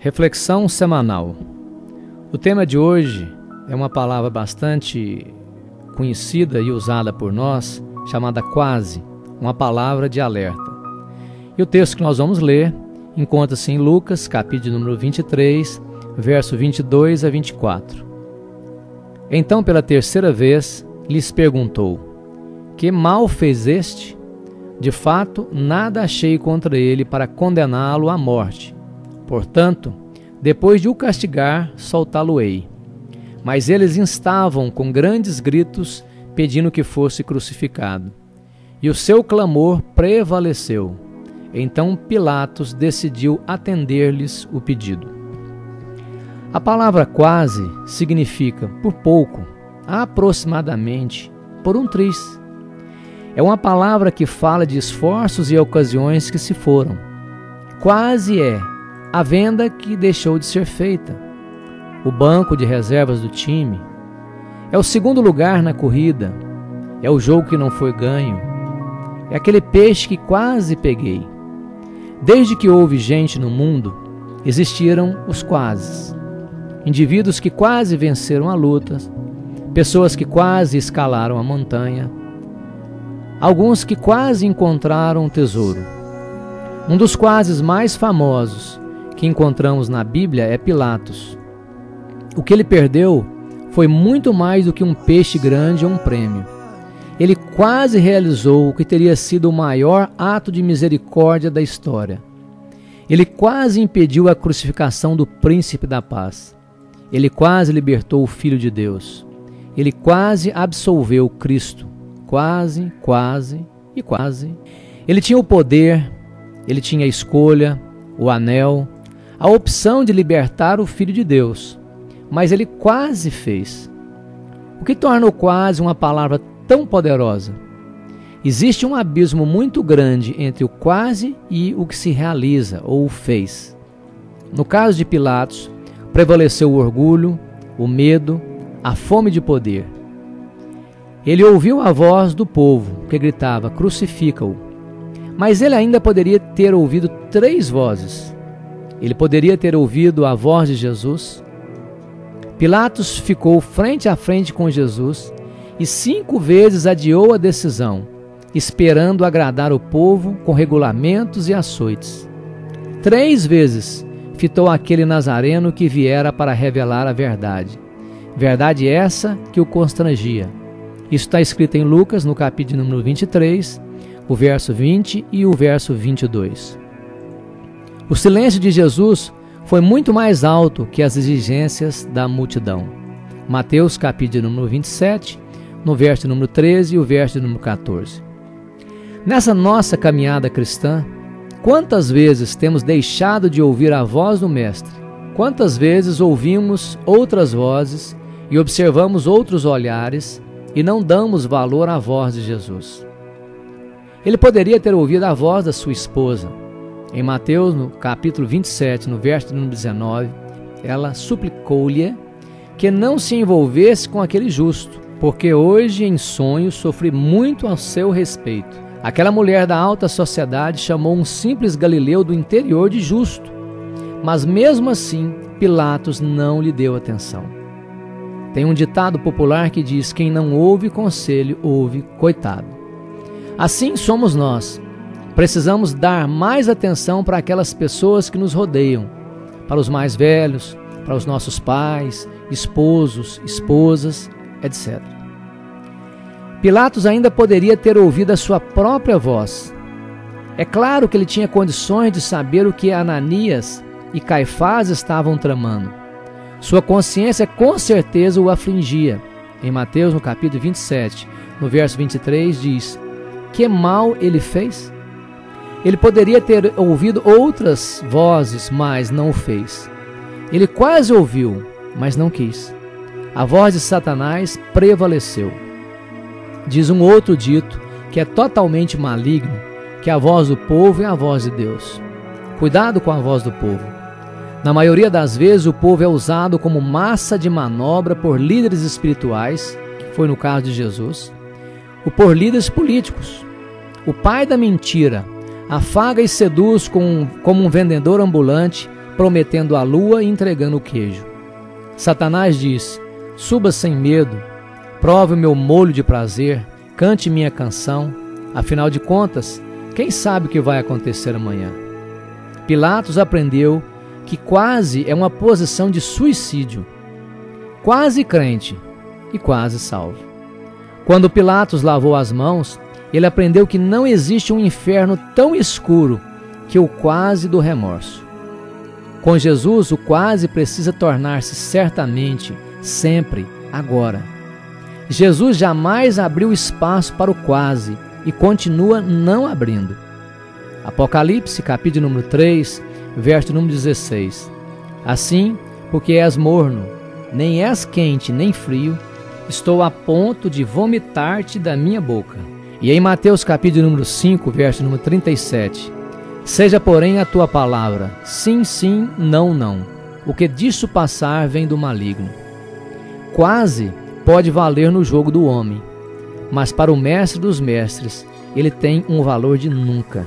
Reflexão semanal. O tema de hoje é uma palavra bastante conhecida e usada por nós, chamada quase, uma palavra de alerta. E o texto que nós vamos ler encontra-se em Lucas, capítulo número 23, verso 22 a 24. Então, pela terceira vez, lhes perguntou: que mal fez este? De fato, nada achei contra ele para condená-lo à morte. Portanto, depois de o castigar, soltá-lo-ei. Mas eles instavam com grandes gritos, pedindo que fosse crucificado. E o seu clamor prevaleceu. Então Pilatos decidiu atender-lhes o pedido. A palavra quase significa por pouco, aproximadamente, por um triz. É uma palavra que fala de esforços e ocasiões que se foram. Quase é a venda que deixou de ser feita, o banco de reservas do time, é o segundo lugar na corrida, é o jogo que não foi ganho, é aquele peixe que quase peguei. Desde que houve gente no mundo, existiram os quases, indivíduos que quase venceram a luta, pessoas que quase escalaram a montanha, alguns que quase encontraram um tesouro. Um dos quases mais famosos que encontramos na Bíblia é Pilatos. O que ele perdeu foi muito mais do que um peixe grande ou um prêmio. Ele quase realizou o que teria sido o maior ato de misericórdia da história. Ele quase impediu a crucificação do príncipe da paz. Ele quase libertou o Filho de Deus. Ele quase absolveu Cristo. Quase, quase e quase. Ele tinha o poder, ele tinha a escolha, o anel, a opção de libertar o Filho de Deus, mas ele quase fez. O que torna o quase uma palavra tão poderosa? Existe um abismo muito grande entre o quase e o que se realiza ou o fez. No caso de Pilatos, prevaleceu o orgulho, o medo, a fome de poder. Ele ouviu a voz do povo que gritava: crucifica-o. Mas ele ainda poderia ter ouvido 3 vozes. Ele poderia ter ouvido a voz de Jesus. Pilatos ficou frente a frente com Jesus e 5 vezes adiou a decisão, esperando agradar o povo com regulamentos e açoites. 3 vezes fitou aquele nazareno que viera para revelar a verdade. Verdade essa que o constrangia. Isso está escrito em Lucas, no capítulo número 23, o verso 20 e o verso 22. O silêncio de Jesus foi muito mais alto que as exigências da multidão. Mateus capítulo número 27, no verso número 13 e o verso número 14. Nessa nossa caminhada cristã, quantas vezes temos deixado de ouvir a voz do Mestre? Quantas vezes ouvimos outras vozes e observamos outros olhares e não damos valor à voz de Jesus? Ele poderia ter ouvido a voz da sua esposa. Em Mateus, no capítulo 27, no verso número 19, ela suplicou-lhe que não se envolvesse com aquele justo, porque hoje em sonho sofri muito a seu respeito. Aquela mulher da alta sociedade chamou um simples galileu do interior de justo, mas mesmo assim Pilatos não lhe deu atenção. Tem um ditado popular que diz: quem não ouve conselho, ouve coitado. Assim somos nós. Precisamos dar mais atenção para aquelas pessoas que nos rodeiam, para os mais velhos, para os nossos pais, esposos, esposas, etc. Pilatos ainda poderia ter ouvido a sua própria voz. É claro que ele tinha condições de saber o que Ananias e Caifás estavam tramando. Sua consciência com certeza o afligia. Em Mateus, no capítulo 27, no verso 23, diz: que mal ele fez? Ele poderia ter ouvido outras vozes, mas não o fez. Ele quase ouviu, mas não quis. A voz de Satanás prevaleceu. Diz um outro dito, que é totalmente maligno, que a voz do povo é a voz de Deus. Cuidado com a voz do povo. Na maioria das vezes, o povo é usado como massa de manobra por líderes espirituais, que foi no caso de Jesus, ou por líderes políticos. O pai da mentira afaga e seduz como um vendedor ambulante prometendo a lua e entregando o queijo. Satanás diz: suba sem medo, prove o meu molho de prazer, cante minha canção. Afinal de contas, quem sabe o que vai acontecer amanhã? Pilatos aprendeu que quase é uma posição de suicídio. Quase crente e quase salvo. Quando Pilatos lavou as mãos, ele aprendeu que não existe um inferno tão escuro que o quase do remorso. Com Jesus, o quase precisa tornar-se certamente, sempre, agora. Jesus jamais abriu espaço para o quase e continua não abrindo. Apocalipse, capítulo número 3, verso número 16. Assim, porque és morno, nem és quente nem frio, estou a ponto de vomitar-te da minha boca. E em Mateus capítulo número 5, verso número 37. Seja, porém, a tua palavra, sim, sim, não, não. O que disso passar vem do maligno. Quase pode valer no jogo do homem, mas para o mestre dos mestres, ele tem um valor de nunca.